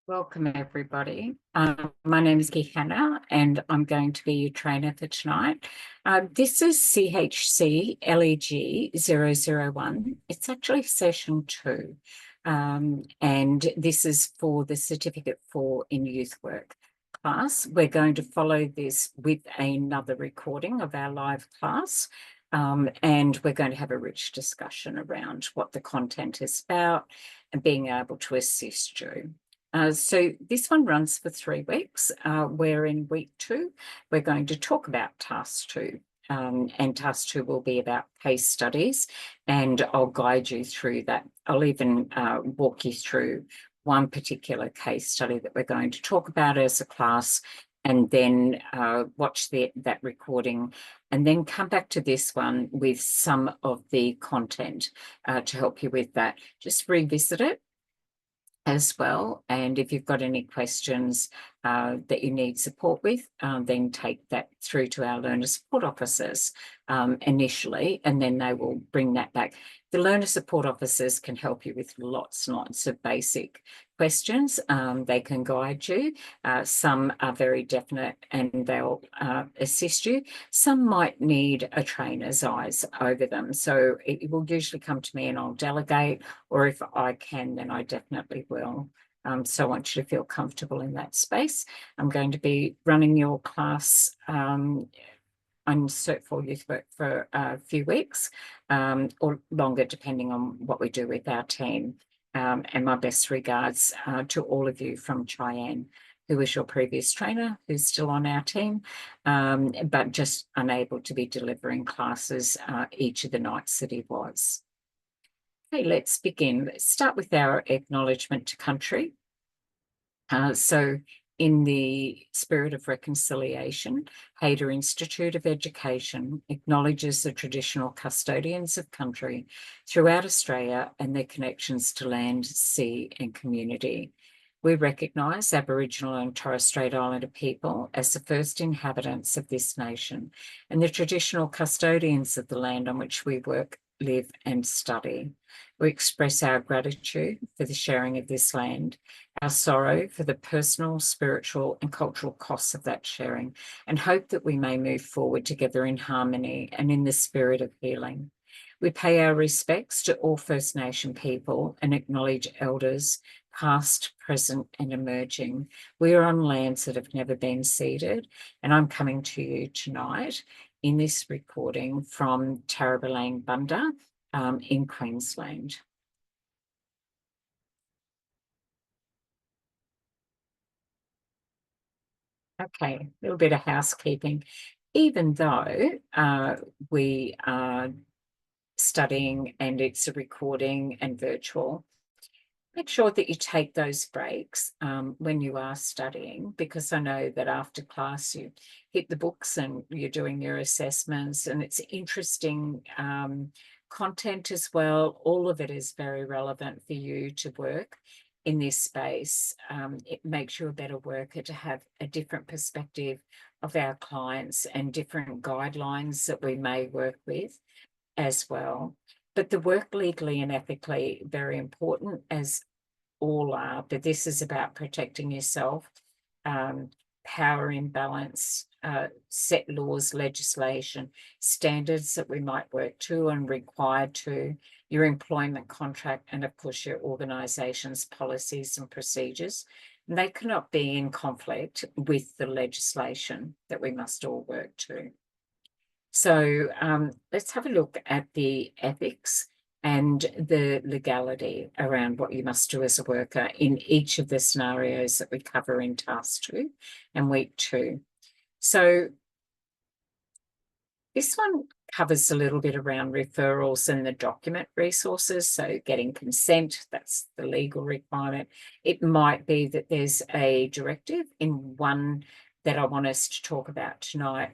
Welcome, everybody. My name is Hannah, and I'm going to be your trainer for tonight. This is CHCLEG001. It's actually session 2, and this is for the Certificate 4 in Youth Work class. We're going to follow this with another recording of our live class, and we're going to have a rich discussion around what the content is about and being able to assist you. So this one runs for 3 weeks. We're in week 2. We're going to talk about task 2. And task 2 will be about case studies, and I'll guide you through that. I'll even walk you through one particular case study that we're going to talk about as a class, and then watch that recording, and then come back to this one with some of the content to help you with that. Just revisit it as well. And if you've got any questions that you need support with, then take that through to our learner support officers initially, and then they will bring that back. The learner support officers can help you with lots and lots of basic questions. They can guide you. Some are very definite and they'll assist you. Some might need a trainer's eyes over them. So it will usually come to me and I'll delegate, or if I can, then I definitely will. So I want you to feel comfortable in that space. I'm going to be running your class on Cert for Youth Work for a few weeks or longer, depending on what we do with our team. And my best regards to all of you from Cheyenne, who was your previous trainer, who's still on our team, but just unable to be delivering classes each of the nights that he was. Okay, let's begin. Let's start with our acknowledgement to country. So in the spirit of reconciliation, Hayter Institute of Education acknowledges the traditional custodians of country throughout Australia and their connections to land, sea and community. We recognise Aboriginal and Torres Strait Islander people as the first inhabitants of this nation and the traditional custodians of the land on which we work, live and study. We express our gratitude for the sharing of this land, our sorrow for the personal, spiritual and cultural costs of that sharing, and hope that we may move forward together in harmony and in the spirit of healing. We pay our respects to all First Nation people and acknowledge elders, past, present and emerging. We are on lands that have never been ceded, and I'm coming to you tonight in this recording from Tarrabalang Bunda in Queensland. Okay, a little bit of housekeeping. Even though we are studying and it's a recording and virtual, make sure that you take those breaks when you are studying, because I know that after class you hit the books and you're doing your assessments, and it's interesting content as well. All of it is very relevant for you to work in this space. It makes you a better worker to have a different perspective of our clients and different guidelines that we may work with as well. But the work legally and ethically, very important, as all are, but this is about protecting yourself, power imbalance, set laws, legislation, standards that we might work to and required to, your employment contract, and of course your organisation's policies and procedures. And they cannot be in conflict with the legislation that we must all work to. So let's have a look at the ethics and the legality around what you must do as a worker in each of the scenarios that we cover in task 2 and week 2. So this one covers a little bit around referrals and the document resources. So getting consent, that's the legal requirement. It might be that there's a directive in one that I want us to talk about tonight.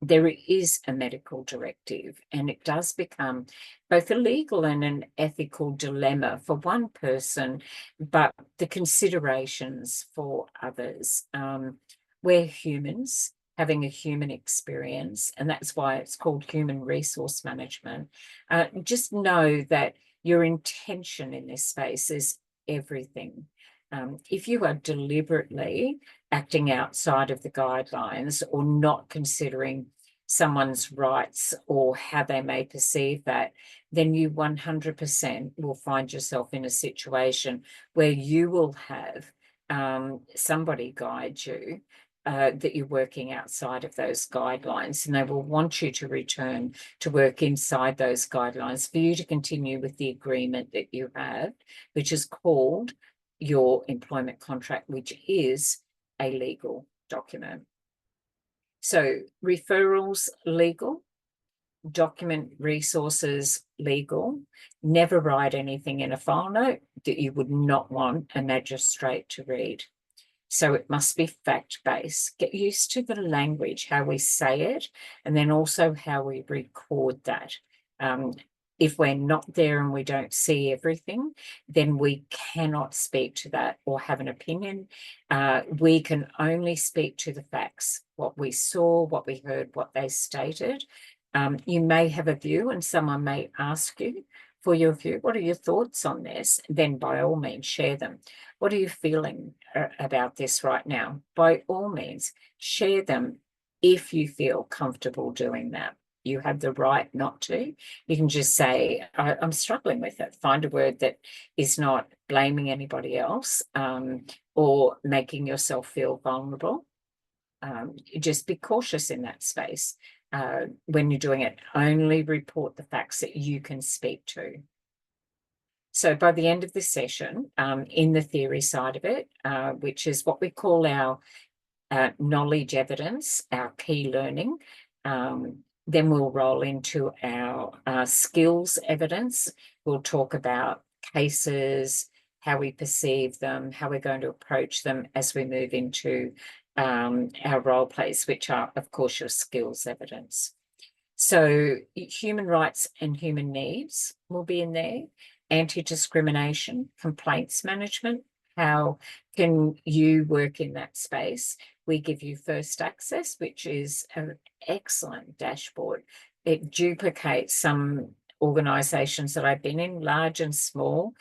There is a medical directive, and it does become both a legal and an ethical dilemma for one person, but the considerations for others. We're humans having a human experience, and that's why it's called human resource management. Just know that your intention in this space is everything. If you are deliberately acting outside of the guidelines or not considering someone's rights or how they may perceive that, then you 100% will find yourself in a situation where you will have somebody guide you that you're working outside of those guidelines, and they will want you to return to work inside those guidelines for you to continue with the agreement that you have, which is called your employment contract, which is a legal document. So referrals, legal. Document resources, legal. Never write anything in a file note that you would not want a magistrate to read. So it must be fact-based. Get used to the language, how we say it, and then also how we record that. If we're not there and we don't see everything, then we cannot speak to that or have an opinion. We can only speak to the facts, what we saw, what we heard, what they stated. You may have a view and someone may ask you for your view. What are your thoughts on this? Then by all means, share them. What are you feeling about this right now? By all means, share them if you feel comfortable doing that. You have the right not to. You can just say, I'm struggling with it. Find a word that is not blaming anybody else or making yourself feel vulnerable. Just be cautious in that space. When you're doing it, only report the facts that you can speak to. So by the end of this session, in the theory side of it, which is what we call our knowledge evidence, our key learning, then we'll roll into our skills evidence. We'll talk about cases, how we perceive them, how we're going to approach them as we move into our role plays, which are, of course, your skills evidence. So human rights and human needs will be in there. Anti-discrimination, complaints management. How can you work in that space? We give you first access, which is an excellent dashboard. It duplicates some organisations that I've been in, large and small,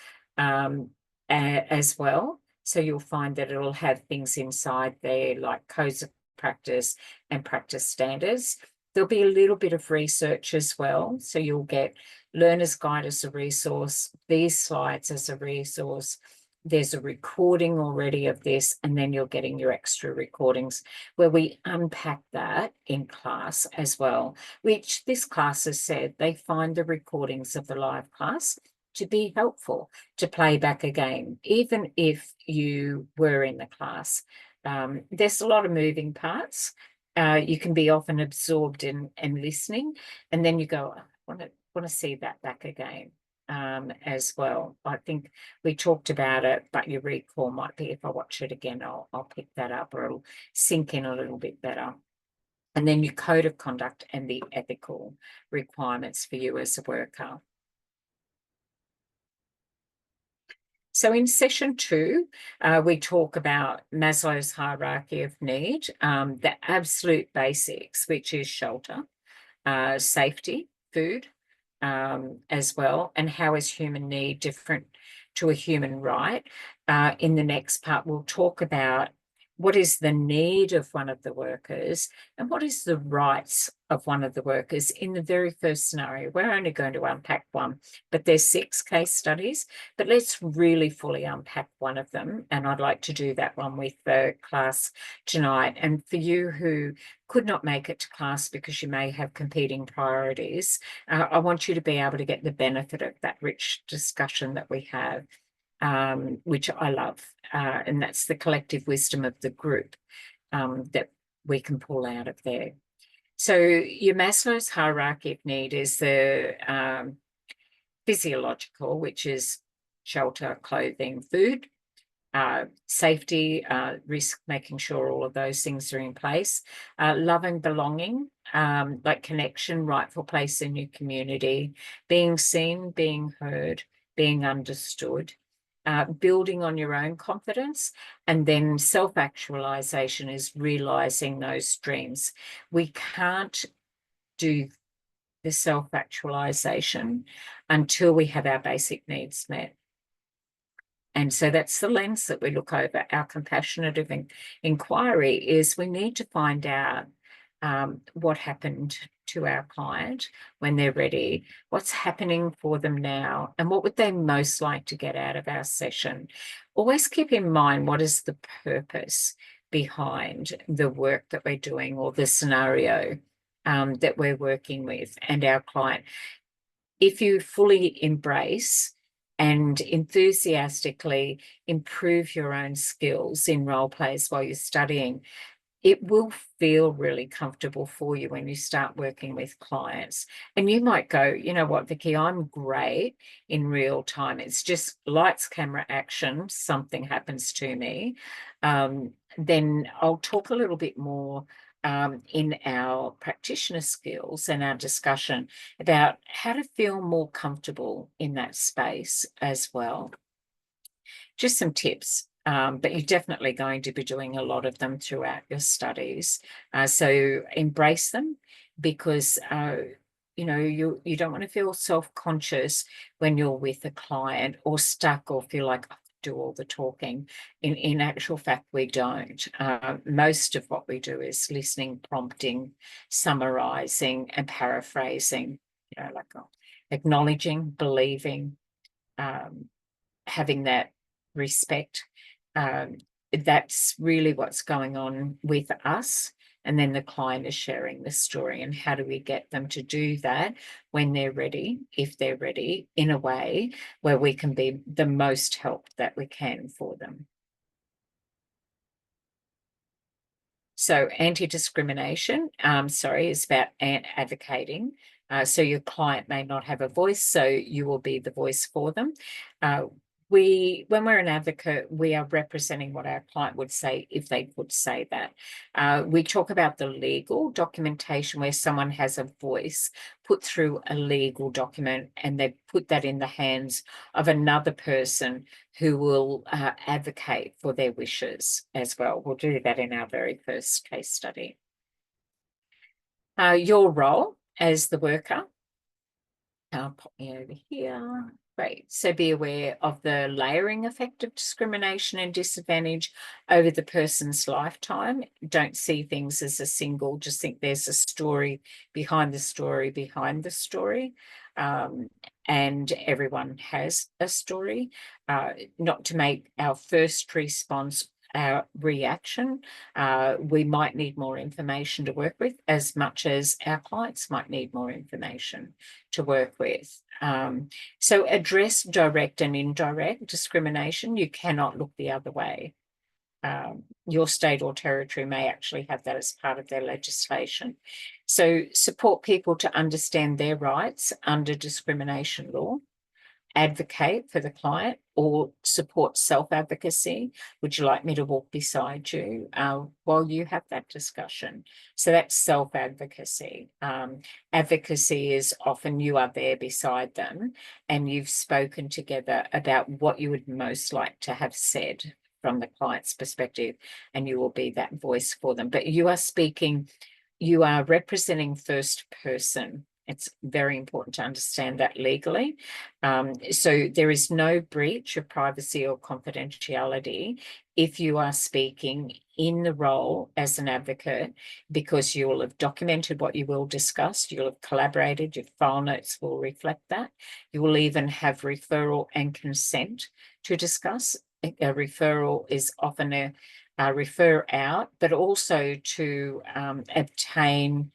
as well. So you'll find that it'll have things inside there like codes of practice and practice standards. There'll be a little bit of research as well. So you'll get Learner's Guide as a resource, these slides as a resource. There's a recording already of this, and then you're getting your extra recordings where we unpack that in class as well, which this class has said they find the recordings of the live class to be helpful to play back again, even if you were in the class. There's a lot of moving parts. You can be often absorbed in listening, and then you go, I want to see that back again as well. I think we talked about it, but your recall might be, if I watch it again, I'll pick that up, or it'll sink in a little bit better. And then your code of conduct and the ethical requirements for you as a worker. So in session 2, we talk about Maslow's hierarchy of need, the absolute basics, which is shelter, safety, food, as well, and how is human need different to a human right. In the next part, we'll talk about what is the need of one of the workers and what is the rights of one of the workers. In the very first scenario, we're only going to unpack one, but there's 6 case studies, but let's really fully unpack one of them. And I'd like to do that one with the class tonight. And for you who could not make it to class because you may have competing priorities, I want you to be able to get the benefit of that rich discussion that we have, which I love. And that's the collective wisdom of the group that we can pull out of there. So your Maslow's hierarchy of need is the physiological, which is shelter, clothing, food, safety, risk, making sure all of those things are in place, love and belonging, like connection, rightful place in your community, being seen, being heard, being understood, building on your own confidence, and then self-actualization is realizing those dreams. We can't do the self-actualization until we have our basic needs met. And so that's the lens that we look over. Our compassionate inquiry is we need to find out what happened to our client when they're ready, what's happening for them now, and what would they most like to get out of our session. Always keep in mind what is the purpose behind the work that we're doing or the scenario that we're working with and our client. If you fully embrace and enthusiastically improve your own skills in role plays while you're studying, it will feel really comfortable for you when you start working with clients. And you might go, you know what, Vicky, I'm great in real time. It's just lights, camera, action, something happens to me. Then I'll talk a little bit more in our practitioner skills and our discussion about how to feel more comfortable in that space as well. Just some tips. But you're definitely going to be doing a lot of them throughout your studies. So embrace them, because you know, you don't want to feel self-conscious when you're with a client or stuck or feel like, I do all the talking. In actual fact, we don't. Most of what we do is listening, prompting, summarizing, and paraphrasing, you know, like acknowledging, believing, having that respect. That's really what's going on with us. And then the client is sharing the story. And how do we get them to do that when they're ready, if they're ready, in a way where we can be the most help that we can for them. So anti-discrimination, is about advocating. So your client may not have a voice, so you will be the voice for them. When we're an advocate, we are representing what our client would say if they could say that. We talk about the legal documentation where someone has a voice put through a legal document and they put that in the hands of another person who will advocate for their wishes as well. We'll do that in our very first case study. Your role as the worker. I'll pop me over here. Great. So be aware of the layering effect of discrimination and disadvantage over the person's lifetime. Don't see things as a single, just think there's a story behind the story behind the story. And everyone has a story. Not to make our first response our reaction. We might need more information to work with, as much as our clients might need more information to work with. So address direct and indirect discrimination. You cannot look the other way. Your state or territory may actually have that as part of their legislation. So support people to understand their rights under discrimination law. Advocate for the client or support self-advocacy. Would you like me to walk beside you while you have that discussion? So that's self-advocacy. Advocacy is often you are there beside them and you've spoken together about what you would most like to have said from the client's perspective, and you will be that voice for them. But you are speaking, you are representing first person. It's very important to understand that legally. So there is no breach of privacy or confidentiality if you are speaking in the role as an advocate, because you will have documented what you will discuss, you'll have collaborated, your file notes will reflect that. You will even have referral and consent to discuss. A referral is often a refer out, but also to obtain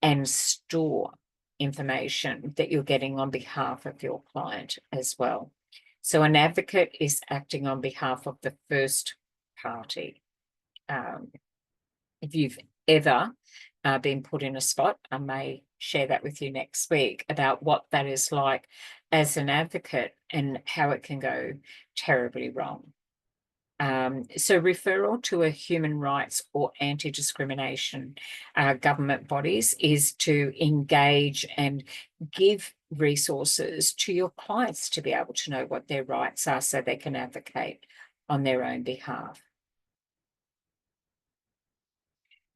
and store information that you're getting on behalf of your client as well. So an advocate is acting on behalf of the first party. If you've ever been put in a spot, I may share that with you next week about what that is like as an advocate and how it can go terribly wrong. So referral to a human rights or anti-discrimination government bodies is to engage and give resources to your clients to be able to know what their rights are so they can advocate on their own behalf.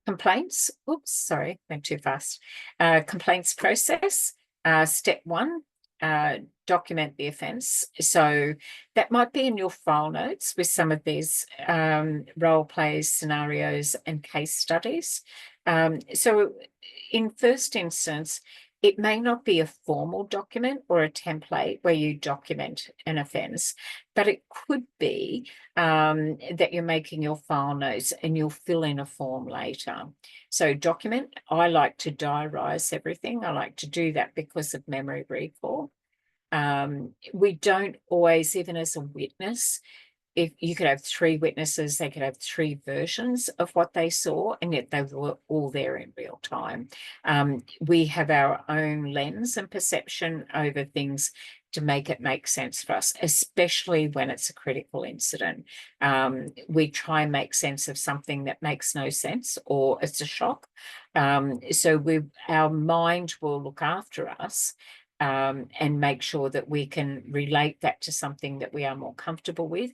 Complaints, oops, sorry, went too fast. Complaints process. Step 1, document the offence. So that might be in your file notes with some of these role plays, scenarios, and case studies. So in first instance, it may not be a formal document or a template where you document an offence, but it could be that you're making your file notes and you'll fill in a form later. So document, I like to diarise everything. I like to do that because of memory recall. We don't always, even as a witness, if you could have 3 witnesses, they could have 3 versions of what they saw, and yet they were all there in real time. We have our own lens and perception over things to make it make sense for us, especially when it's a critical incident. We try and make sense of something that makes no sense or it's a shock. So our mind will look after us and make sure that we can relate that to something that we are more comfortable with.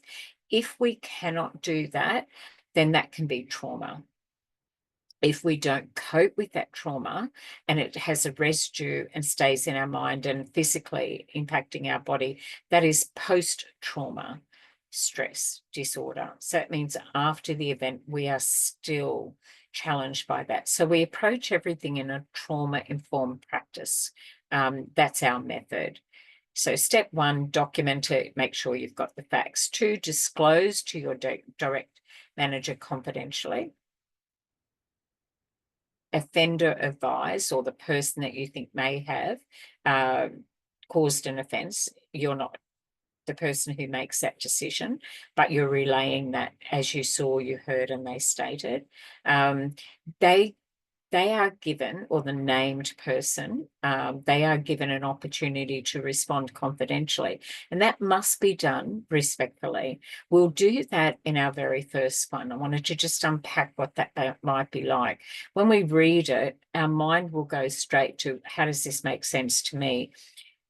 If we cannot do that, then that can be trauma. If we don't cope with that trauma and it has a residue and stays in our mind and physically impacting our body, that is post-trauma stress disorder. So it means after the event, we are still challenged by that. So we approach everything in a trauma-informed practice. That's our method. So step 1, document it, make sure you've got the facts. 2, disclose to your direct manager confidentially. Offender advise, or the person that you think may have caused an offence. You're not the person who makes that decision, but you're relaying that as you saw, you heard, and they stated. They are given, or the named person, they are given an opportunity to respond confidentially, and that must be done respectfully. We'll do that in our very first one. I wanted to just unpack what that might be like. When we read it, our mind will go straight to, how does this make sense to me?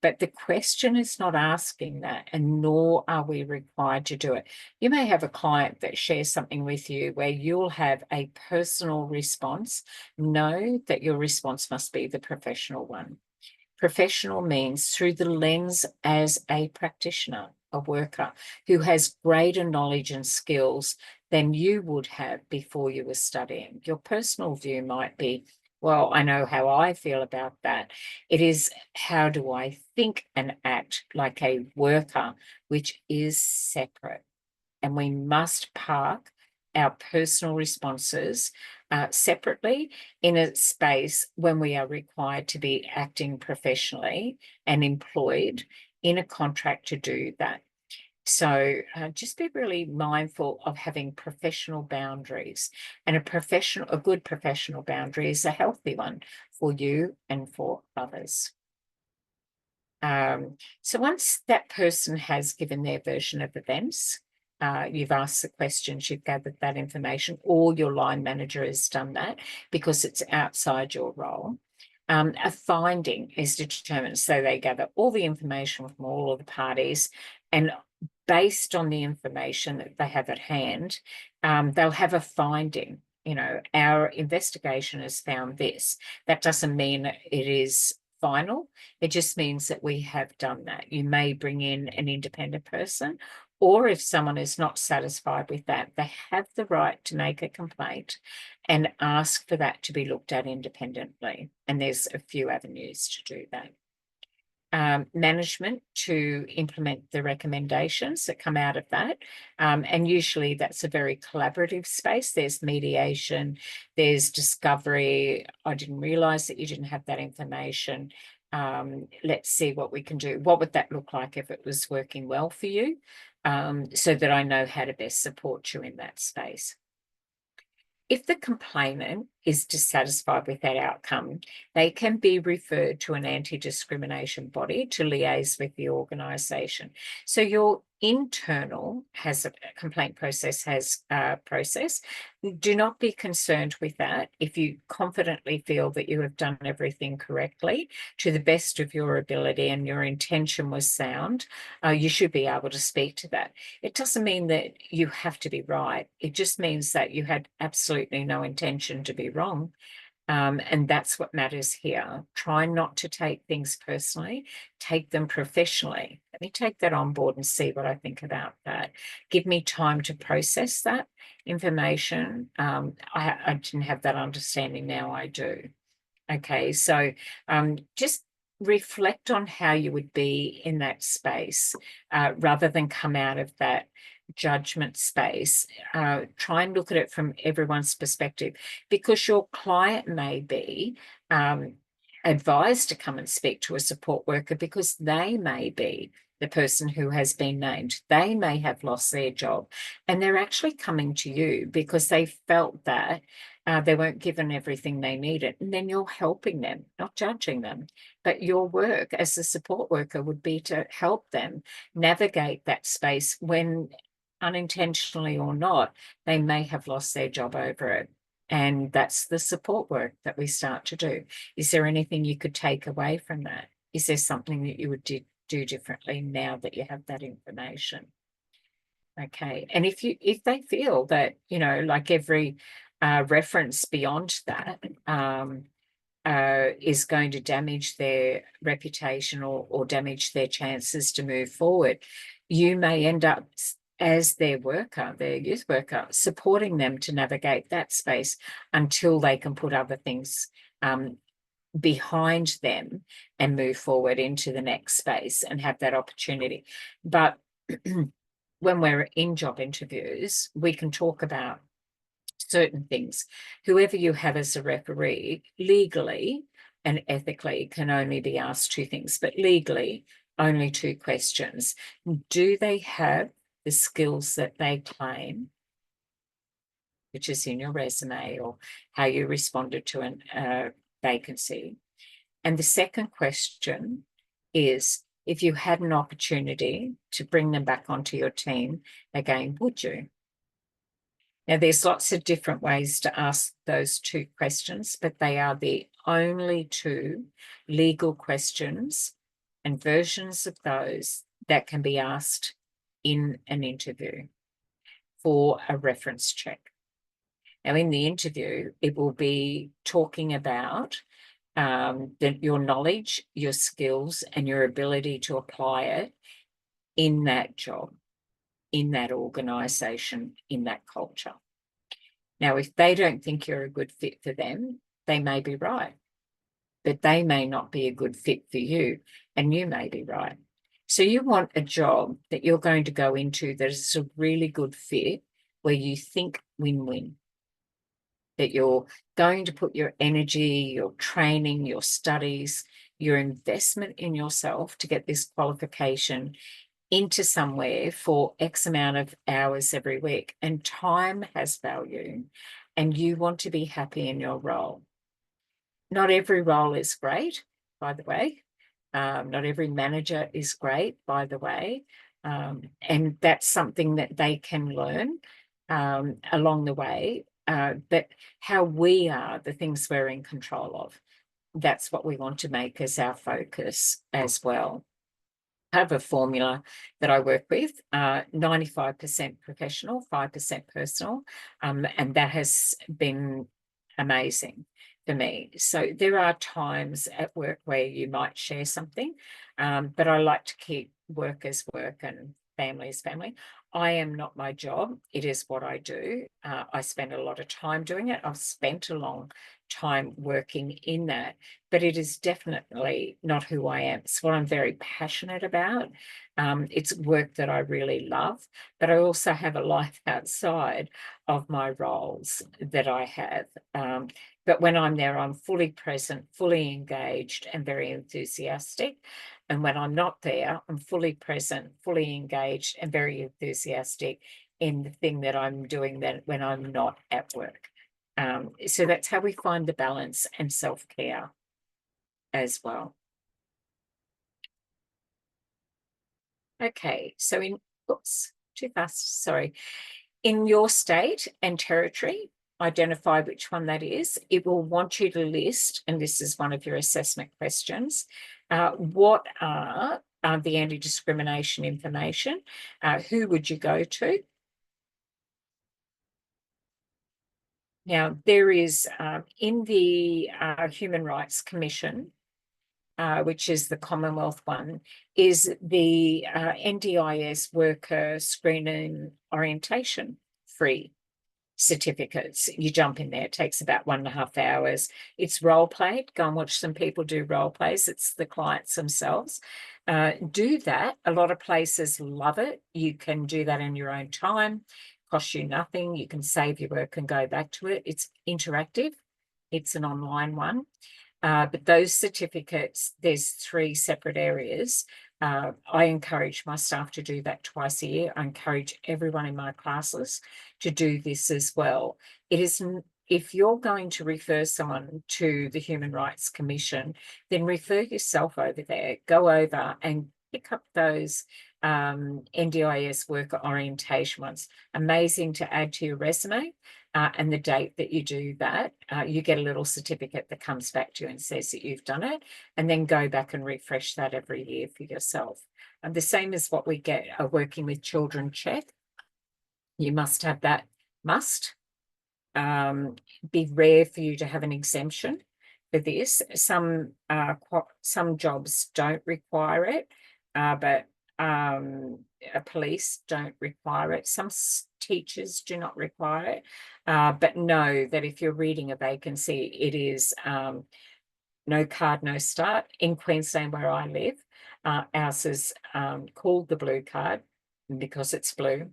But the question is not asking that, and nor are we required to do it. You may have a client that shares something with you where you'll have a personal response. Know that your response must be the professional one. Professional means through the lens as a practitioner, a worker who has greater knowledge and skills than you would have before you were studying. Your personal view might be, well, I know how I feel about that. It is, how do I think and act like a worker, which is separate. And we must park our personal responses separately in a space when we are required to be acting professionally and employed in a contract to do that. So just be really mindful of having professional boundaries, and a good professional boundary is a healthy one for you and for others. So once that person has given their version of events, you've asked the questions, you've gathered that information, or your line manager has done that because it's outside your role. A finding is determined. So they gather all the information from all of the parties, and based on the information that they have at hand, they'll have a finding. You know, our investigation has found this. That doesn't mean it is final. It just means that we have done that. You may bring in an independent person, or if someone is not satisfied with that, they have the right to make a complaint and ask for that to be looked at independently. And there's a few avenues to do that. Management to implement the recommendations that come out of that. And usually that's a very collaborative space. There's mediation, there's discovery. I didn't realize that you didn't have that information. Let's see what we can do. What would that look like if it was working well for you? So that I know how to best support you in that space. If the complainant is dissatisfied with that outcome, they can be referred to an anti-discrimination body to liaise with the organisation. So your internal complaint process has a process. Do not be concerned with that. If you confidently feel that you have done everything correctly to the best of your ability and your intention was sound, you should be able to speak to that. It doesn't mean that you have to be right. It just means that you had absolutely no intention to be wrong. And that's what matters here. Try not to take things personally, take them professionally. Let me take that on board and see what I think about that. Give me time to process that information. I didn't have that understanding, now I do. Okay, so just reflect on how you would be in that space rather than come out of that judgment space. Try and look at it from everyone's perspective, because your client may be advised to come and speak to a support worker because they may be the person who has been named. They may have lost their job, and they're actually coming to you because they felt that they weren't given everything they needed. And then you're helping them, not judging them. But your work as a support worker would be to help them navigate that space when, unintentionally or not, they may have lost their job over it. And that's the support work that we start to do. Is there anything you could take away from that? Is there something that you would do differently now that you have that information? Okay. And if they feel that, like every reference beyond that is going to damage their reputation or damage their chances to move forward, you may end up, as their worker, their youth worker, supporting them to navigate that space until they can put other things behind them and move forward into the next space and have that opportunity. But when we're in job interviews, we can talk about certain things. Whoever you have as a referee, legally and ethically, can only be asked two things, but legally only two questions. Do they have the skills that they claim, which is in your resume or how you responded to a vacancy? And the second question is, if you had an opportunity to bring them back onto your team again, would you? Now, there's lots of different ways to ask those two questions, but they are the only two legal questions and versions of those that can be asked in an interview for a reference check. Now, in the interview, it will be talking about your knowledge, your skills, and your ability to apply it in that job, in that organisation, in that culture. Now, if they don't think you're a good fit for them, they may be right, but they may not be a good fit for you, and you may be right. So you want a job that you're going to go into that is a really good fit, where you think win-win, that you're going to put your energy, your training, your studies, your investment in yourself to get this qualification into somewhere for X amount of hours every week. And time has value, and you want to be happy in your role. Not every role is great, by the way. Not every manager is great, by the way. And that's something that they can learn along the way. But how we are, the things we're in control of, that's what we want to make as our focus as well. I have a formula that I work with, 95% professional, 5% personal, and that has been amazing for me. So there are times at work where you might share something, but I like to keep work as work and family as family. I am not my job. It is what I do. I spend a lot of time doing it. I've spent a long time working in that, but it is definitely not who I am. It's what I'm very passionate about. It's work that I really love, but I also have a life outside of my roles that I have. But when I'm there, I'm fully present, fully engaged, and very enthusiastic. And when I'm not there, I'm fully present, fully engaged, and very enthusiastic in the thing that I'm doing that when I'm not at work. So that's how we find the balance and self-care as well. Okay, so too fast, sorry. In your state and territory, identify which one that is. It will want you to list, and this is one of your assessment questions, what are the anti-discrimination information? Who would you go to? Now, there is in the Human Rights Commission, which is the Commonwealth one, is the NDIS worker screening orientation free certificates. You jump in there, it takes about 1.5 hours. It's role played. Go and watch some people do role plays. It's the clients themselves. Do that. A lot of places love it. You can do that in your own time. Costs you nothing. You can save your work and go back to it. It's interactive. It's an online one. But those certificates, there's 3 separate areas. I encourage my staff to do that twice a year. I encourage everyone in my classes to do this as well. It is, if you're going to refer someone to the Human Rights Commission, then refer yourself over there. Go over and pick up those NDIS worker orientation ones. Amazing to add to your resume. And the date that you do that, you get a little certificate that comes back to you and says that you've done it, and then go back and refresh that every year for yourself. And the same as what we get working with children check. You must have that must. Be rare for you to have an exemption for this. Some jobs don't require it, but police don't require it. Some teachers do not require it, but know that if you're reading a vacancy, it is no card, no start. In Queensland, where I live, ours is called the blue card because it's blue.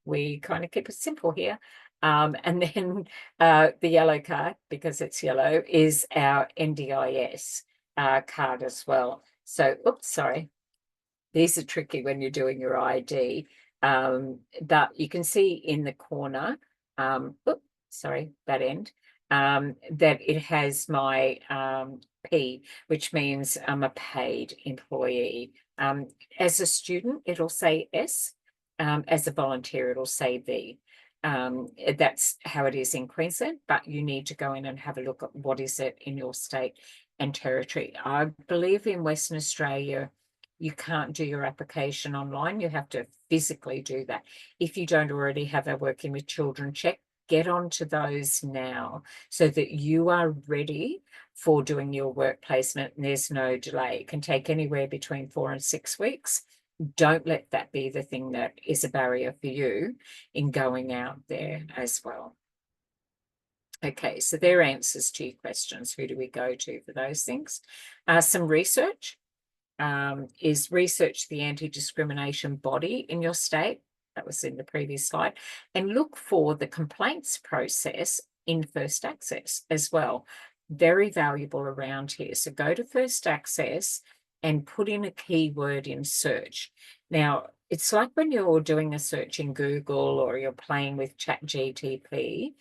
We kind of keep it simple here. And then the yellow card, because it's yellow, is our NDIS card as well. So, oops, sorry. These are tricky when you're doing your ID. But you can see in the corner, oops, sorry, that end, that it has my P, which means I'm a paid employee. As a student, it'll say S. As a volunteer, it'll say V. That's how it is in Queensland, but you need to go in and have a look at what is it in your state and territory. I believe in Western Australia, you can't do your application online. You have to physically do that. If you don't already have a working with children check, get onto those now so that you are ready for doing your work placement and there's no delay. It can take anywhere between 4 and 6 weeks. Don't let that be the thing that is a barrier for you in going out there as well. Okay, so there are answers to your questions. Who do we go to for those things? Some research is research the anti-discrimination body in your state. That was in the previous slide. And look for the complaints process in First Access as well. Very valuable around here. So go to First Access and put in a keyword in search. Now, it's like when you're doing a search in Google or you're playing with ChatGPT,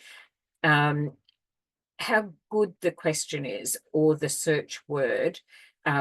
how good the question is or the search word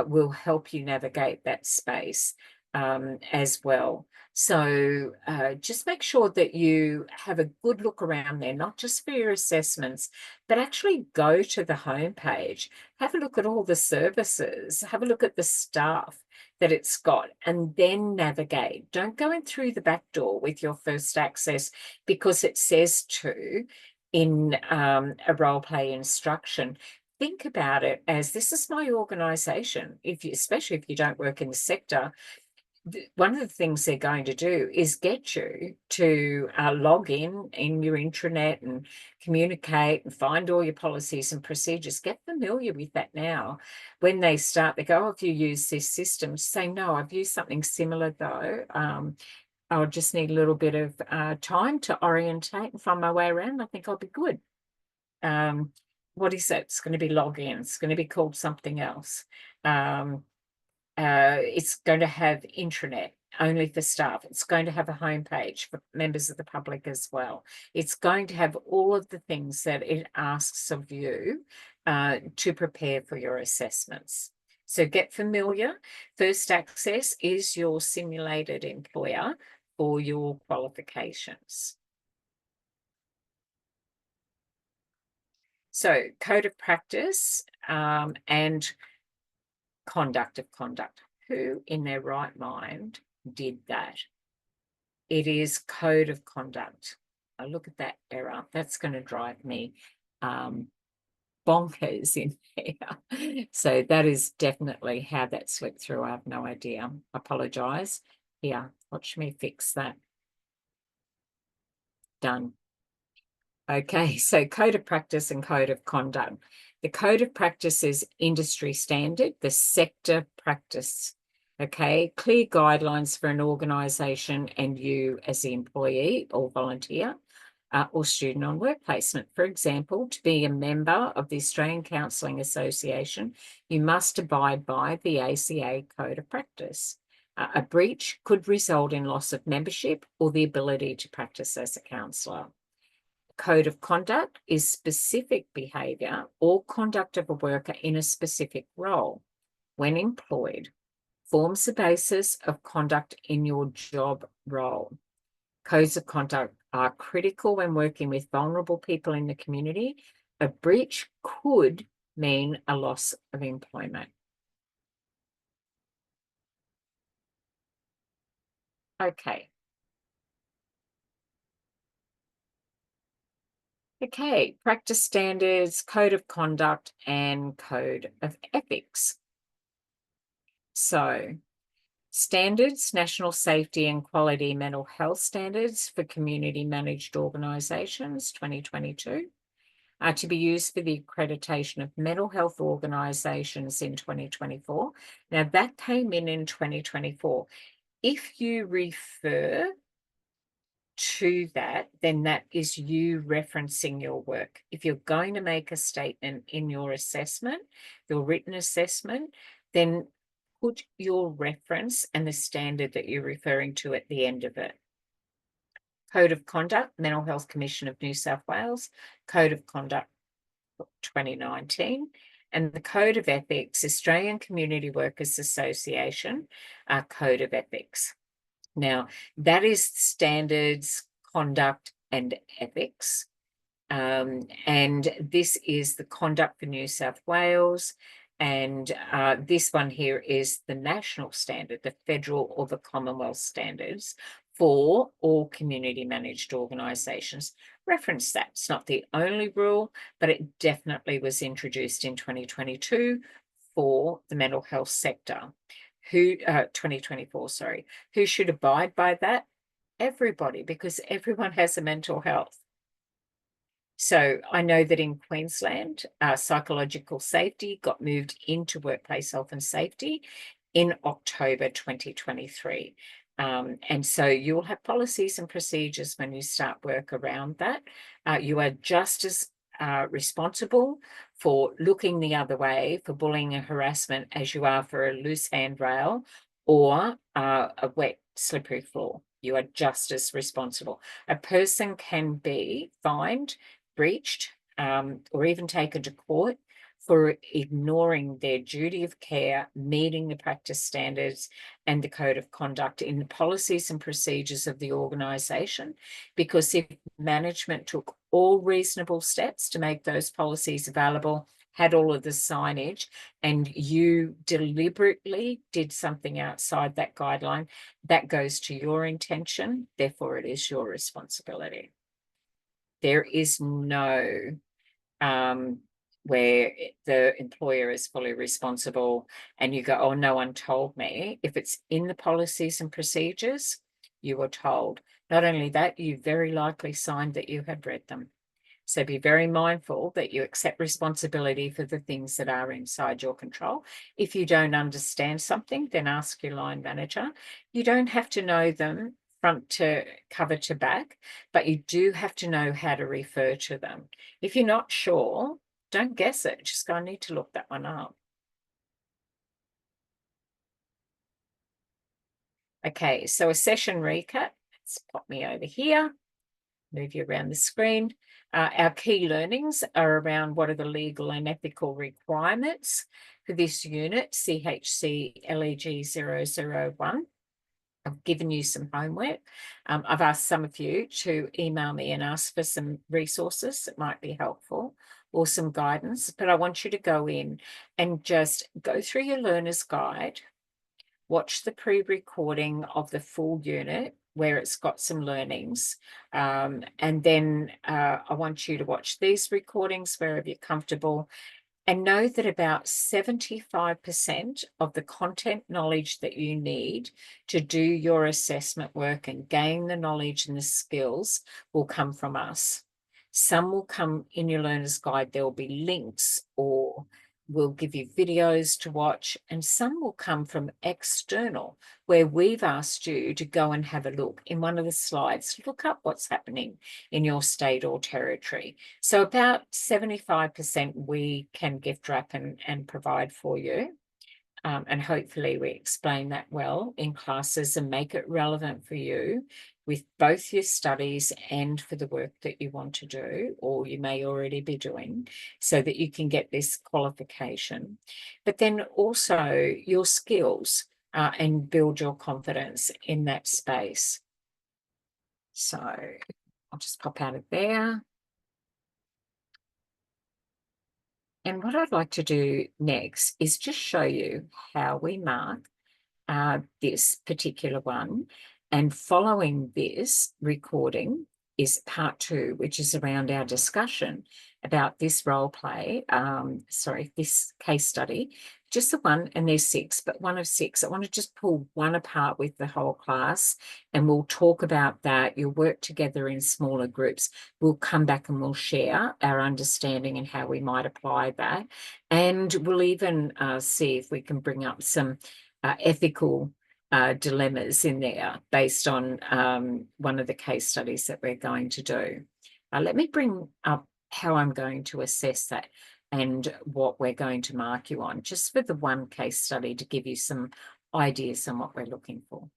will help you navigate that space as well. So just make sure that you have a good look around there, not just for your assessments, but actually go to the homepage, have a look at all the services, have a look at the staff that it's got, and then navigate. Don't go in through the back door with your First Access because it says to in a role play instruction. Think about it as this is my organisation. Especially if you don't work in the sector, one of the things they're going to do is get you to log in your intranet and communicate and find all your policies and procedures. Get familiar with that now. When they start, they go, oh, if you use this system, say, no, I've used something similar though. I'll just need a little bit of time to orientate and find my way around. I think I'll be good. What is that? It's going to be login. It's going to be called something else. It's going to have intranet only for staff. It's going to have a homepage for members of the public as well. It's going to have all of the things that it asks of you to prepare for your assessments. So get familiar. First Access is your simulated employer for your qualifications. So code of practice and conduct of conduct. Who in their right mind did that? It is code of conduct. look at that error. That's going to drive me bonkers in here. So that is definitely how that slipped through. I have no idea. I apologise. Here, watch me fix that. Done. Okay, so code of practice and code of conduct. The code of practice is industry standard, the sector practice. Okay, clear guidelines for an organisation and you as the employee or volunteer or student on work placement. For example, to be a member of the Australian Counselling Association, you must abide by the ACA Code of Practice. A breach could result in loss of membership or the ability to practice as a counsellor. Code of conduct is specific behaviour or conduct of a worker in a specific role. When employed, forms the basis of conduct in your job role. Codes of conduct are critical when working with vulnerable people in the community. A breach could mean a loss of employment. Okay. Okay, practice standards, code of conduct, and code of ethics. So, standards, national safety and quality mental health standards for community managed organisations, 2022, are to be used for the accreditation of mental health organisations in 2024. Now, that came in 2024. If you refer to that, then that is you referencing your work. If you're going to make a statement in your assessment, your written assessment, then put your reference and the standard that you're referring to at the end of it. Code of Conduct, Mental Health Commission of New South Wales, Code of Conduct 2019, and the Code of Ethics, Australian Community Workers Association, Code of Ethics. Now, that is standards, conduct, and ethics. And this is the conduct for New South Wales. And this one here is the national standard, the federal or the Commonwealth standards for all community managed organisations. Reference that. It's not the only rule, but it definitely was introduced in 2022 for the mental health sector. 2024, sorry. Who should abide by that? Everybody, because everyone has a mental health. So I know that in Queensland, psychological safety got moved into workplace health and safety in October 2023. And so you'll have policies and procedures when you start work around that. You are just as responsible for looking the other way for bullying and harassment as you are for a loose handrail or a wet, slippery floor. You are just as responsible. A person can be fined, breached, or even taken to court for ignoring their duty of care, meeting the practice standards and the code of conduct in the policies and procedures of the organisation. Because if management took all reasonable steps to make those policies available, had all of the signage, and you deliberately did something outside that guideline, that goes to your intention, therefore it is your responsibility. There is no where the employer is fully responsible and you go, oh, no one told me. If it's in the policies and procedures, you are told. Not only that, you very likely signed that you had read them. So be very mindful that you accept responsibility for the things that are inside your control. If you don't understand something, then ask your line manager. You don't have to know them front to cover to back, but you do have to know how to refer to them. If you're not sure, don't guess it. Just go, I need to look that one up. Okay, so a session recap. Let's pop me over here. Move you around the screen. Our key learnings are around what are the legal and ethical requirements for this unit, CHCLEG001. I've given you some homework. I've asked some of you to email me and ask for some resources that might be helpful or some guidance, but I want you to go in and just go through your learner's guide, watch the pre-recording of the full unit, where it's got some learnings. And then I want you to watch these recordings wherever you're comfortable, and know that about 75% of the content knowledge that you need to do your assessment work and gain the knowledge and the skills will come from us. Some will come in your learner's guide. There will be links, or we'll give you videos to watch, and some will come from external, where we've asked you to go and have a look in one of the slides, look up what's happening in your state or territory. So about 75% we can gift wrap and provide for you. And hopefully we explain that well in classes and make it relevant for you with both your studies and for the work that you want to do, or you may already be doing, so that you can get this qualification. But then also your skills and build your confidence in that space. So I'll just pop out of there. And what I'd like to do next is just show you how we mark this particular one. And following this recording is part 2, which is around our discussion about this role play, this case study, just the one, and there's 6, but one of 6. I want to just pull one apart with the whole class, and we'll talk about that. You'll work together in smaller groups. We'll come back and we'll share our understanding and how we might apply that. And we'll even see if we can bring up some ethical dilemmas in there based on one of the case studies that we're going to do. Let me bring up how I'm going to assess that and what we're going to mark you on, just for the one case study, to give you some ideas on what we're looking for.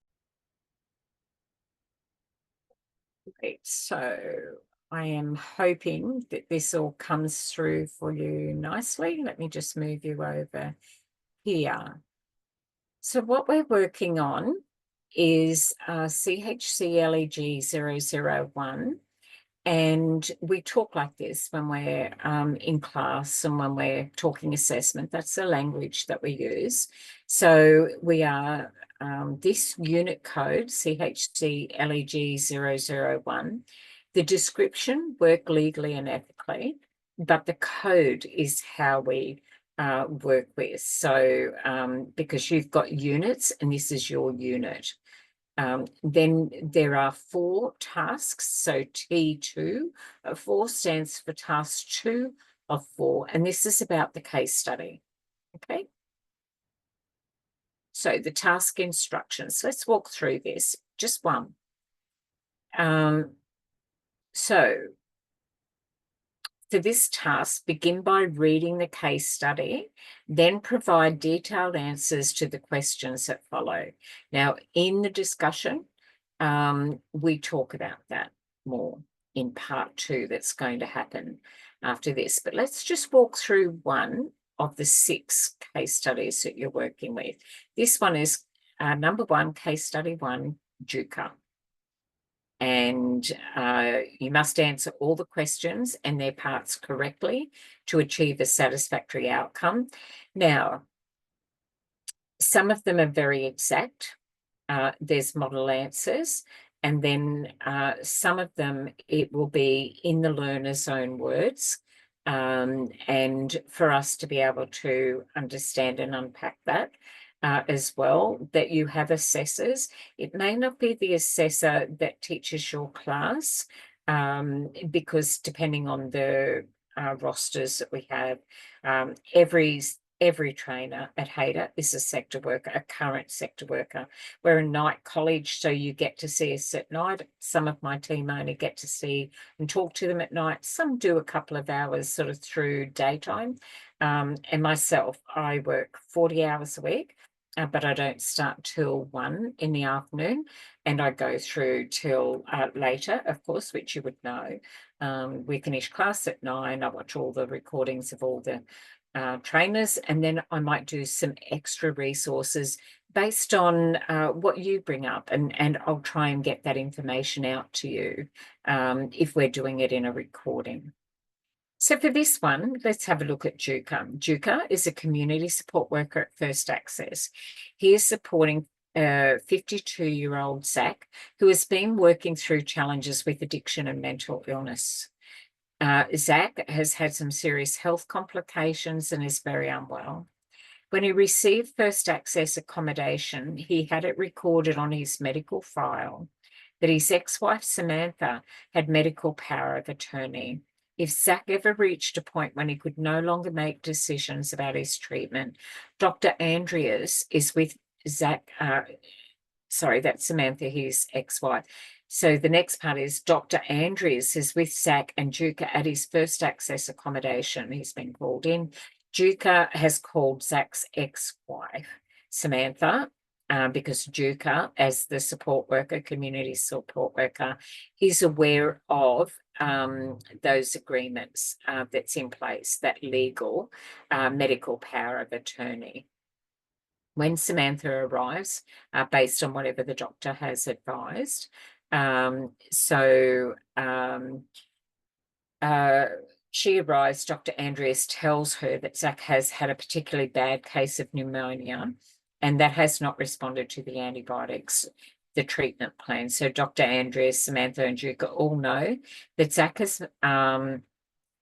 Great. So I am hoping that this all comes through for you nicely. Let me just move you over here. So what we're working on is CHCLEG001. And we talk like this when we're in class and when we're talking assessment. That's the language that we use. So we are this unit code, CHCLEG001. The description, work legally and ethically, but the code is how we work with. So because you've got units and this is your unit. Then there are 4 tasks. So T2 of 4 stands for task 2 of 4. And this is about the case study. Okay. So the task instructions, let's walk through this, just one. So for this task, begin by reading the case study, then provide detailed answers to the questions that follow. Now, in the discussion, we talk about that more in part 2 that's going to happen after this. But let's just walk through one of the 6 case studies that you're working with. This one is number 1, case study 1, JUCA. And you must answer all the questions and their parts correctly to achieve a satisfactory outcome. Now, some of them are very exact. There's model answers, and then some of them, it will be in the learner's own words, and for us to be able to understand and unpack that. As well, that you have assessors. It may not be the assessor that teaches your class, because depending on the rosters that we have, every trainer at Hayter is a sector worker, a current sector worker. We're a night college, so you get to see us at night. Some of my team only get to see and talk to them at night. Some do a couple of hours sort of through daytime. And myself, I work 40 hours a week. But I don't start till 1 in the afternoon, and I go through till later, of course, which you would know. We finish class at 9. I watch all the recordings of all the trainers, and then I might do some extra resources based on what you bring up, and I'll try and get that information out to you if we're doing it in a recording. So for this one, let's have a look at JUCA. JUCA is a community support worker at First Access. He is supporting 52-year-old Zach, who has been working through challenges with addiction and mental illness. Zach has had some serious health complications and is very unwell. When he received first access accommodation, he had it recorded on his medical file that his ex-wife Samantha had medical power of attorney. If Zach ever reached a point when he could no longer make decisions about his treatment, Dr. Andreas is with Zach, sorry, that's Samantha, his ex-wife. So the next part is Dr. Andreas is with Zach and Duca at his first access accommodation. He's been called in. Duca has called Zach's ex-wife, Samantha, because Duca, as the support worker, community support worker, is aware of those agreements that's in place, that legal medical power of attorney. When Samantha arrives, based on whatever the doctor has advised, she arrives, Dr. Andreas tells her that Zach has had a particularly bad case of pneumonia and that has not responded to the antibiotics, the treatment plan. So Dr. Andreas, Samantha and Duca all know that Zach has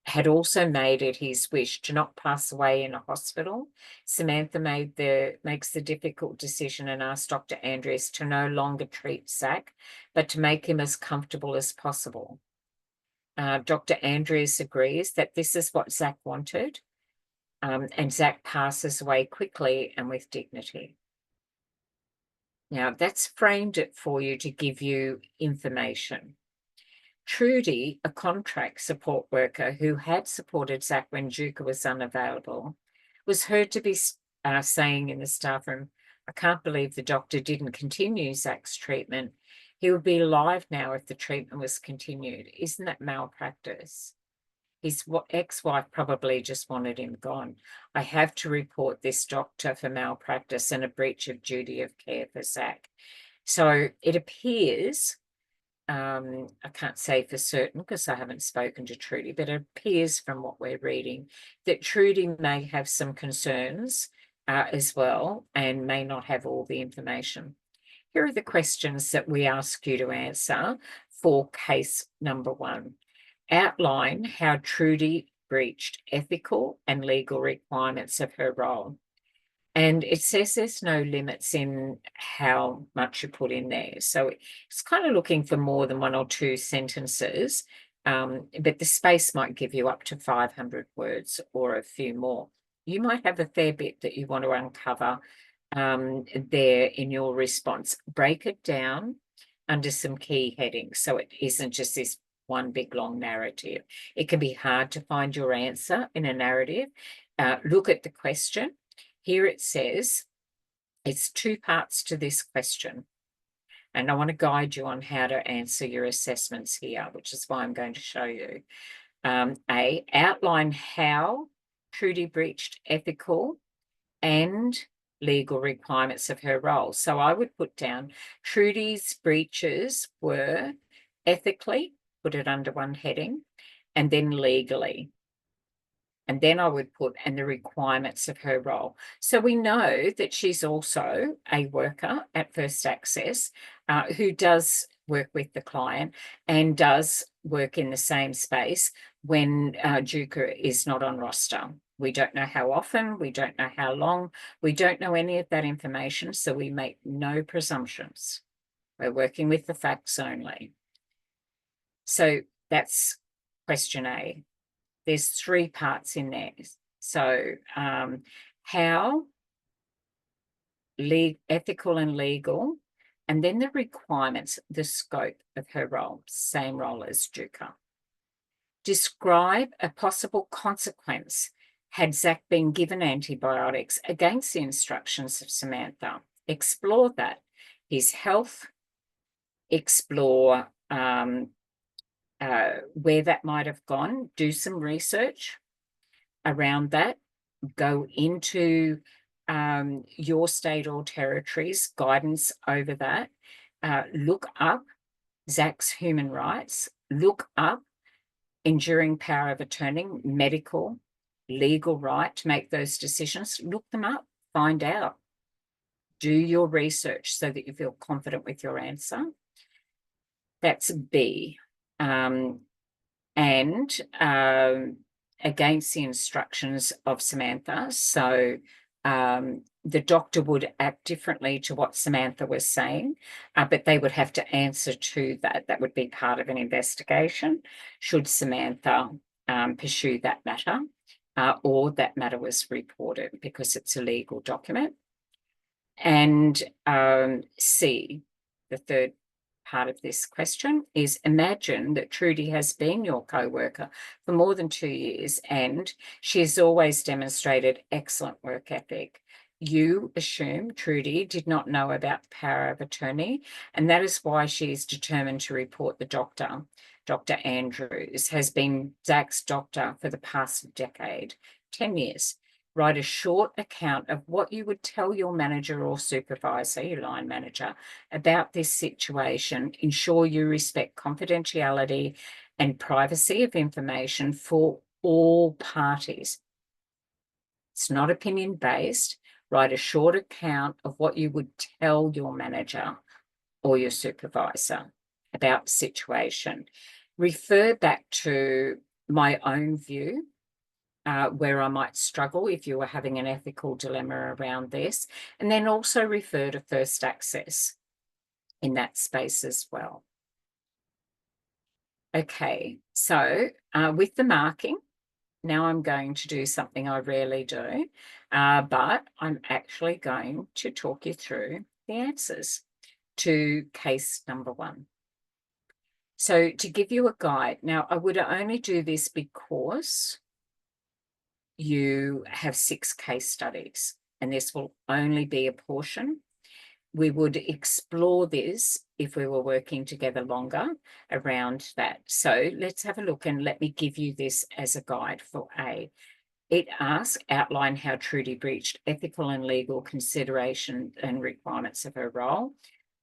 had also made it his wish to not pass away in a hospital. Samantha makes the difficult decision and asks Dr. Andreas to no longer treat Zach, but to make him as comfortable as possible. Dr. Andreas agrees that this is what Zach wanted, and Zach passes away quickly and with dignity. Now, that's framed it for you to give you information. Trudy, a contract support worker who had supported Zach when Duca was unavailable, was heard to be saying in the staff room, "I can't believe the doctor didn't continue Zach's treatment. He would be alive now if the treatment was continued. Isn't that malpractice?" His ex-wife probably just wanted him gone. "I have to report this doctor for malpractice and a breach of duty of care for Zach." So it appears, I can't say for certain because I haven't spoken to Trudy, but it appears from what we're reading that Trudy may have some concerns as well and may not have all the information. Here are the questions that we ask you to answer for case number 1. Outline how Trudy breached ethical and legal requirements of her role. And it says there's no limits in how much you put in there. So it's kind of looking for more than 1 or 2 sentences, but the space might give you up to 500 words or a few more. You might have a fair bit that you want to uncover there in your response. Break it down under some key headings so it isn't just this one big long narrative. It can be hard to find your answer in a narrative. Look at the question. Here it says it's 2 parts to this question, and I want to guide you on how to answer your assessments here, which is why I'm going to show you. A, outline how Trudy breached ethical and legal requirements of her role. So I would put down Trudy's breaches were ethically, put it under one heading, and then legally. And then I would put, and the requirements of her role. So we know that she's also a worker at First Access who does work with the client and does work in the same space when Duca is not on roster. We don't know how often, we don't know how long, we don't know any of that information, so we make no presumptions. We're working with the facts only. So that's question A. There's 3 parts in there. So how, ethical and legal, and then the requirements, the scope of her role, same role as Duca. Describe a possible consequence had Zach been given antibiotics against the instructions of Samantha. Explore that. His health, explore where that might have gone, do some research around that, go into your state or territory's guidance over that, look up Zach's human rights, look up enduring power of attorney, medical, legal right to make those decisions, look them up, find out. Do your research so that you feel confident with your answer. That's B. Against the instructions of Samantha. So the doctor would act differently to what Samantha was saying, but they would have to answer to that. That would be part of an investigation, should Samantha pursue that matter, or that matter was reported, because it's a legal document. And C, the third part of this question, is imagine that Trudy has been your co-worker for more than 2 years and she has always demonstrated excellent work ethic. You assume Trudy did not know about the power of attorney, and that is why she is determined to report the doctor. Dr. Andrews has been Zach's doctor for the past decade, 10 years. Write a short account of what you would tell your manager or supervisor, your line manager, about this situation. Ensure you respect confidentiality and privacy of information for all parties. It's not opinion-based. Write a short account of what you would tell your manager or your supervisor about the situation. Refer back to my own view, where I might struggle if you were having an ethical dilemma around this, and then also refer to First Access in that space as well. Okay, so with the marking, now I'm going to do something I rarely do, but I'm actually going to talk you through the answers to case number 1. So to give you a guide, now I would only do this because you have 6 case studies, and this will only be a portion. We would explore this if we were working together longer around that. So let's have a look, and let me give you this as a guide for A. It asks, outline how Trudy breached ethical and legal consideration and requirements of her role.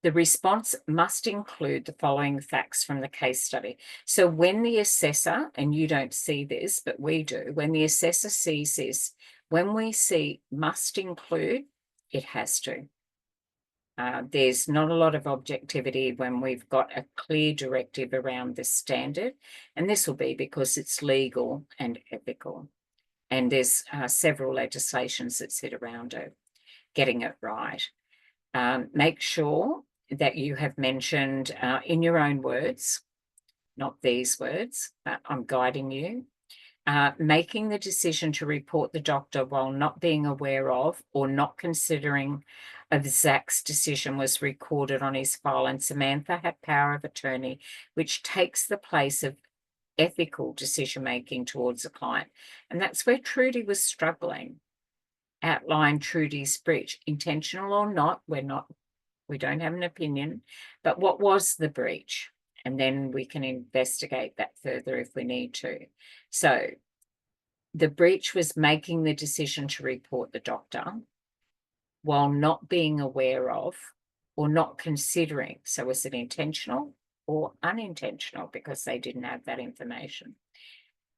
The response must include the following facts from the case study. So when the assessor, and you don't see this, but we do, when the assessor sees this, when we see must include, it has to. There's not a lot of objectivity when we've got a clear directive around this standard, and this will be because it's legal and ethical. And there's several legislations that sit around it, getting it right. Make sure that you have mentioned in your own words, not these words, I'm guiding you, making the decision to report the doctor while not being aware of or not considering of Zach's decision was recorded on his file, and Samantha had power of attorney, which takes the place of ethical decision-making towards a client. And that's where Trudy was struggling. Outline Trudy's breach, intentional or not, we don't have an opinion, but what was the breach? And then we can investigate that further if we need to. So the breach was making the decision to report the doctor while not being aware of or not considering. So was it intentional or unintentional, because they didn't have that information?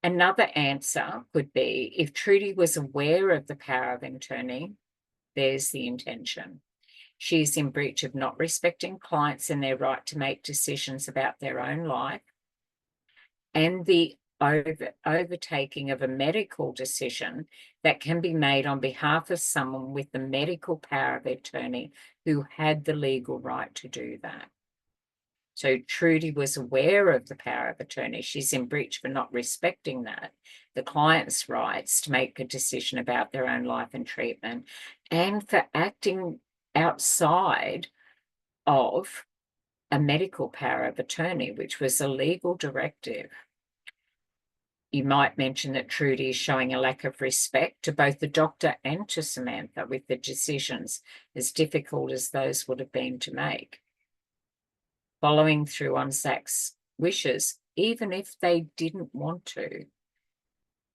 Another answer could be, if Trudy was aware of the power of attorney, there's the intention. She is in breach of not respecting clients and their right to make decisions about their own life, and the overtaking of a medical decision that can be made on behalf of someone with the medical power of attorney who had the legal right to do that. So Trudy was aware of the power of attorney. She's in breach for not respecting that, the client's rights to make a decision about their own life and treatment, and for acting outside of a medical power of attorney, which was a legal directive. You might mention that Trudy is showing a lack of respect to both the doctor and to Samantha with the decisions, as difficult as those would have been to make. Following through on Zach's wishes, even if they didn't want to.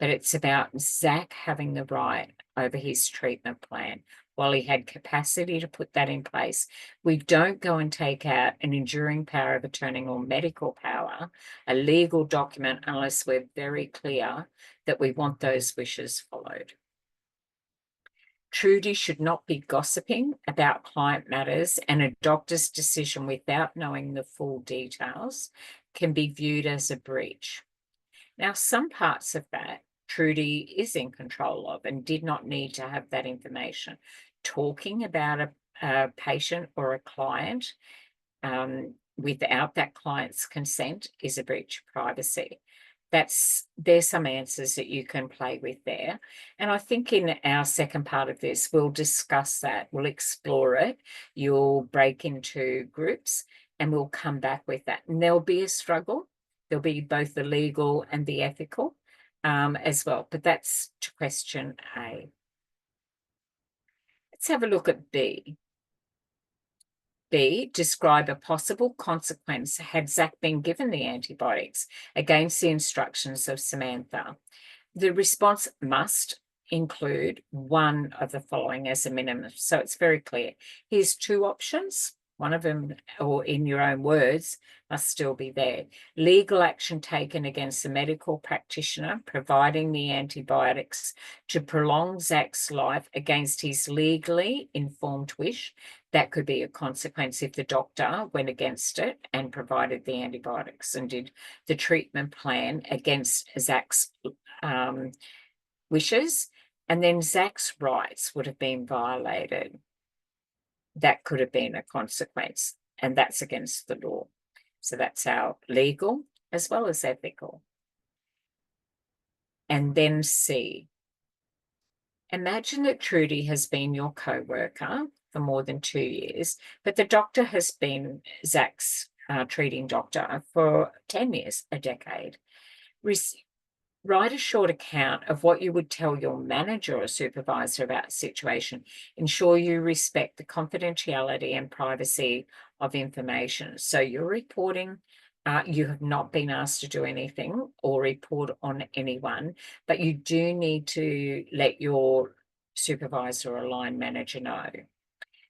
But it's about Zach having the right over his treatment plan. While he had capacity to put that in place, we don't go and take out an enduring power of attorney or medical power, a legal document, unless we're very clear that we want those wishes followed. Trudy should not be gossiping about client matters, and a doctor's decision without knowing the full details can be viewed as a breach. Now, some parts of that Trudy is in control of and did not need to have that information. Talking about a patient or a client without that client's consent is a breach of privacy. There's some answers that you can play with there. And I think in our second part of this, we'll discuss that. We'll explore it. You'll break into groups and we'll come back with that. And there'll be a struggle. There'll be both the legal and the ethical as well. But that's to question A. Let's have a look at B. B, describe a possible consequence had Zach been given the antibiotics against the instructions of Samantha. The response must include one of the following as a minimum. So it's very clear. Here's two options. One of them, or in your own words, must still be there. Legal action taken against the medical practitioner providing the antibiotics to prolong Zach's life against his legally informed wish. That could be a consequence if the doctor went against it and provided the antibiotics and did the treatment plan against Zach's wishes. And then Zach's rights would have been violated. That could have been a consequence, and that's against the law. So that's our legal as well as ethical. And then C. Imagine that Trudy has been your co-worker for more than 2 years, but the doctor has been Zach's treating doctor for 10 years, a decade. Write a short account of what you would tell your manager or supervisor about the situation. Ensure you respect the confidentiality and privacy of information. So you're reporting, you have not been asked to do anything or report on anyone, but you do need to let your supervisor or line manager know.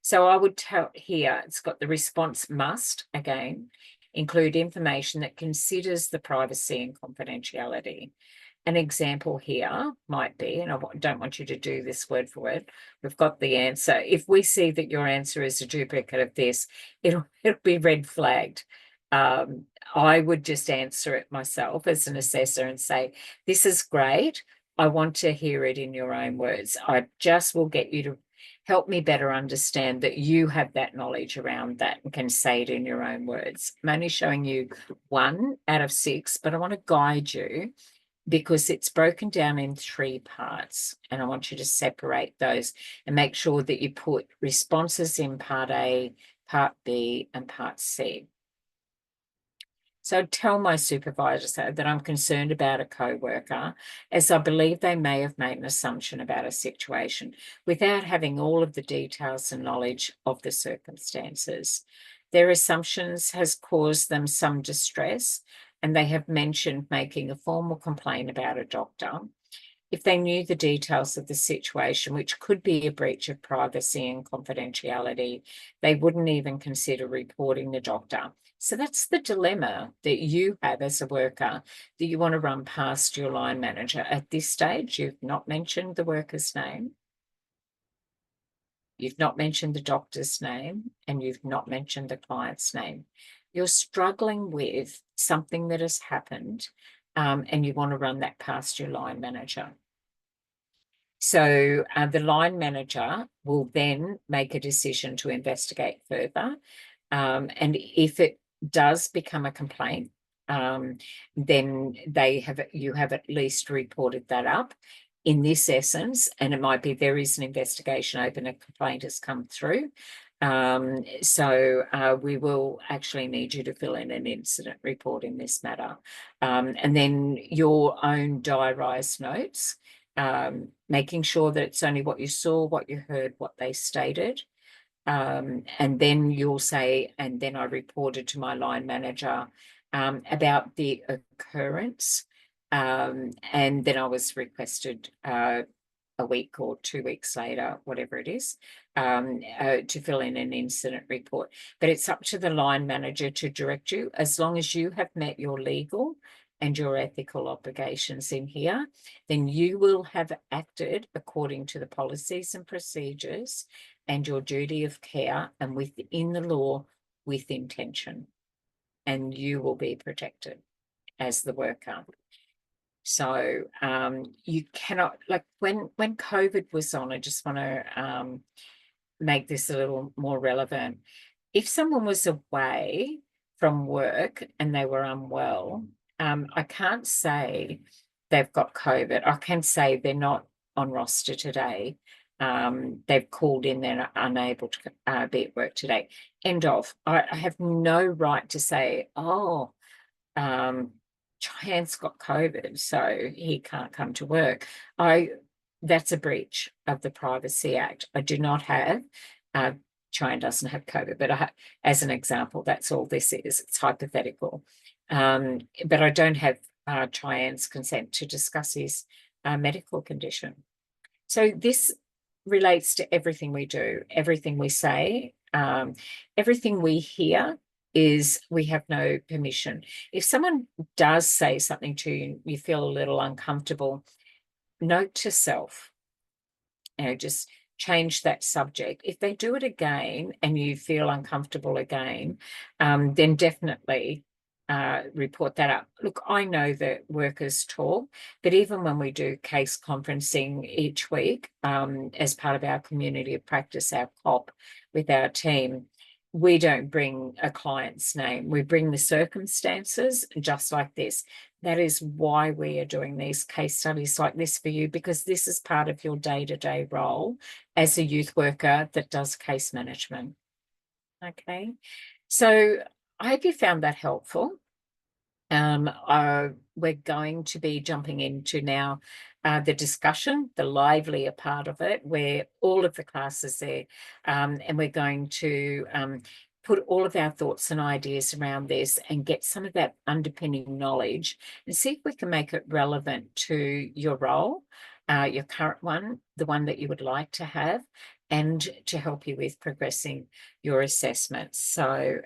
So I would tell here, it's got the response must, again, include information that considers the privacy and confidentiality. An example here might be, and I don't want you to do this word for word, we've got the answer. If we see that your answer is a duplicate of this, it'll be red flagged. I would just answer it myself as an assessor and say, this is great. I want to hear it in your own words. I just will get you to help me better understand that you have that knowledge around that and can say it in your own words. I'm only showing you 1 out of 6, but I want to guide you because it's broken down in 3 parts, and I want you to separate those and make sure that you put responses in part A, part B, and part C. So I'd tell my supervisor that I'm concerned about a co-worker, as I believe they may have made an assumption about a situation without having all of the details and knowledge of the circumstances. Their assumptions has caused them some distress, and they have mentioned making a formal complaint about a doctor. If they knew the details of the situation, which could be a breach of privacy and confidentiality, they wouldn't even consider reporting the doctor. So that's the dilemma that you have as a worker that you want to run past your line manager. At this stage, you've not mentioned the worker's name. You've not mentioned the doctor's name, and you've not mentioned the client's name. You're struggling with something that has happened, and you want to run that past your line manager. So the line manager will then make a decision to investigate further. And if it does become a complaint, then you have at least reported that up in this essence, and it might be there is an investigation open, a complaint has come through. So we will actually need you to fill in an incident report in this matter. And then your own diarised notes, making sure that it's only what you saw, what you heard, what they stated. And then you'll say, and then I reported to my line manager about the occurrence. And then I was requested a week or 2 weeks later, whatever it is, to fill in an incident report. But it's up to the line manager to direct you, as long as you have met your legal and your ethical obligations in here, then you will have acted according to the policies and procedures and your duty of care and within the law with intention, and you will be protected as the worker. So you cannot, like when COVID was on, I just want to make this a little more relevant. If someone was away from work and they were unwell, I can't say they've got COVID. I can say they're not on roster today. They've called in, they're unable to be at work today. End of. I have no right to say, oh, Cheyenne got COVID, so he can't come to work. That's a breach of the Privacy Act. I do not have, Cheyenne doesn't have COVID, but as an example, that's all this is. It's hypothetical. But I don't have Cheyenne's consent to discuss his medical condition. So this relates to everything we do, everything we say, everything we hear is we have no permission. If someone does say something to you, you feel a little uncomfortable, note to self, just change that subject. If they do it again and you feel uncomfortable again, then definitely report that up. Look, I know that workers talk, but even when we do case conferencing each week as part of our community of practice, our COP with our team, we don't bring a client's name. We bring the circumstances just like this. That is why we are doing these case studies like this for you, because this is part of your day-to-day role as a youth worker that does case management. Okay, so I hope you found that helpful. We're going to be jumping into now the discussion, the livelier part of it, where all of the classes there, and we're going to put all of our thoughts and ideas around this and get some of that underpinning knowledge and see if we can make it relevant to your role, your current one, the one that you would like to have, and to help you with progressing your assessments. So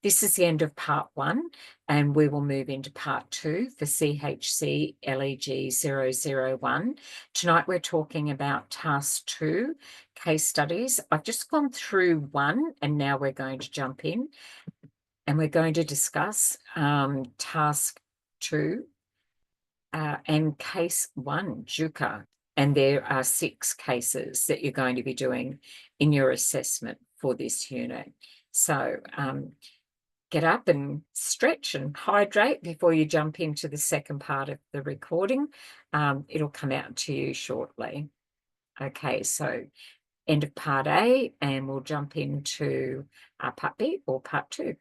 this is the end of part 1, and we will move into part 2 for CHCLEG001. Tonight we're talking about task 2, case studies. I've just gone through 1 and now we're going to jump in and we're going to discuss task 2 and case 1, JUCA. And there are 6 cases that you're going to be doing in your assessment for this unit. So get up and stretch and hydrate before you jump into the second part of the recording. It'll come out to you shortly. Okay, so end of part A, and we'll jump into part B or part 2.